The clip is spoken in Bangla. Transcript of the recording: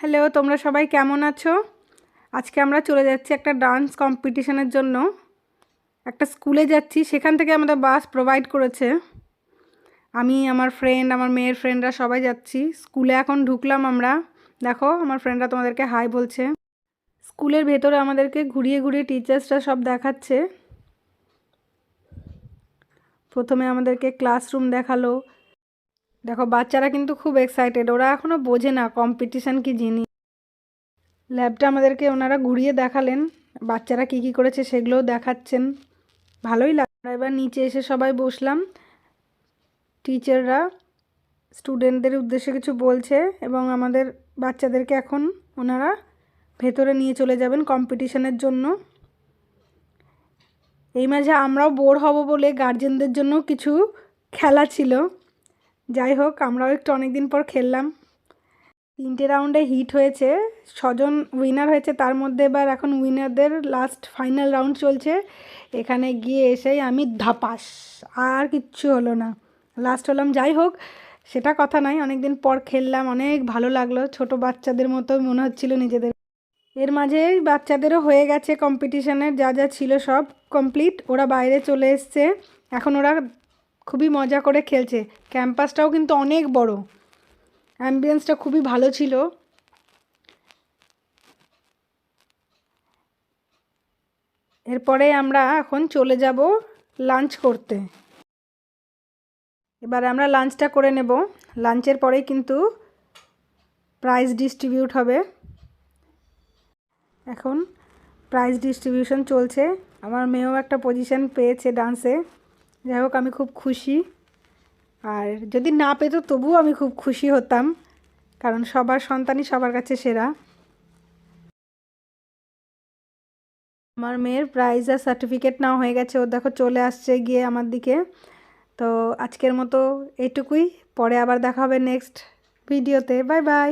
হ্যালো, তোমরা সবাই কেমন আছো? আজকে আমরা চলে যাচ্ছি একটা ডান্স কম্পিটিশনের জন্য। একটা স্কুলে যাচ্ছি, সেখান থেকে আমাদের বাস প্রোভাইড করেছে। আমি, আমার ফ্রেন্ড, আমার মেয়ের ফ্রেন্ডরা সবাই যাচ্ছি। স্কুলে এখন ঢুকলাম আমরা। দেখো, আমার ফ্রেন্ডরা তোমাদেরকে হাই বলছে। স্কুলের ভেতরে আমাদেরকে ঘুরিয়ে ঘুরিয়ে টিচার্সরা সব দেখাচ্ছে। প্রথমে আমাদেরকে ক্লাসরুম দেখালো। দেখো, বাচ্চারা কিন্তু খুব এক্সাইটেড, ওরা এখনও বোঝে না কম্পিটিশান কি জিনিস। ল্যাবটা আমাদেরকে ওনারা ঘুরিয়ে দেখালেন, বাচ্চারা কি কি করেছে সেগুলোও দেখাচ্ছেন। ভালোই লাগলো। এবার নিচে এসে সবাই বসলাম। টিচাররা স্টুডেন্টদের উদ্দেশ্যে কিছু বলছে এবং আমাদের বাচ্চাদেরকে এখন ওনারা ভেতরে নিয়ে চলে যাবেন কম্পিটিশনের জন্য। এই মাঝে আমরাও বোর হব বলে গার্জেনদের জন্য কিছু খেলা ছিল। যাই হোক, আমরাও একটু অনেকদিন পর খেললাম। 3টে রাউন্ডে হিট হয়েছে, 6জন উইনার হয়েছে। তার মধ্যে এবার এখন উইনারদের লাস্ট ফাইনাল রাউন্ড চলছে। এখানে গিয়ে এসেই আমি ধাপাস, আর কিচ্ছু হলো না, লাস্ট হলাম। যাই হোক, সেটা কথা নয়, অনেক দিন পর খেললাম, অনেক ভালো লাগলো। ছোট বাচ্চাদের মতো মনে হচ্ছিল নিজেদের। এর মাঝেই বাচ্চাদেরও হয়ে গেছে কম্পিটিশানের যা যা ছিল সব কমপ্লিট। ওরা বাইরে চলে এসছে, এখন ওরা খুবই মজা করে খেলছে। ক্যাম্পাসটাও কিন্তু অনেক বড়, অ্যাম্বিয়েন্সটা খুবই ভালো ছিল। এরপরে আমরা এখন চলে যাব লাঞ্চ করতে। এবার আমরা লাঞ্চটা করে নেব। লাঞ্চের পরেই কিন্তু প্রাইজ ডিস্ট্রিবিউট হবে। এখন প্রাইজ ডিস্ট্রিবিউশন চলছে। আমার মেয়েও একটা পজিশন পেয়েছে ডান্সে। যাই হোক, আমি খুব খুশি। আর যদি না পেতো তবুও আমি খুব খুশি হতাম, কারণ সবার সন্তানই সবার কাছে সেরা। আমার মেয়ের প্রাইজ আর সার্টিফিকেট নেওয়া হয়ে গেছে, ও দেখো চলে আসছে গিয়ে আমার দিকে। তো আজকের মতো এইটুকুই, পরে আবার দেখা হবে নেক্সট ভিডিওতে। Bye bye.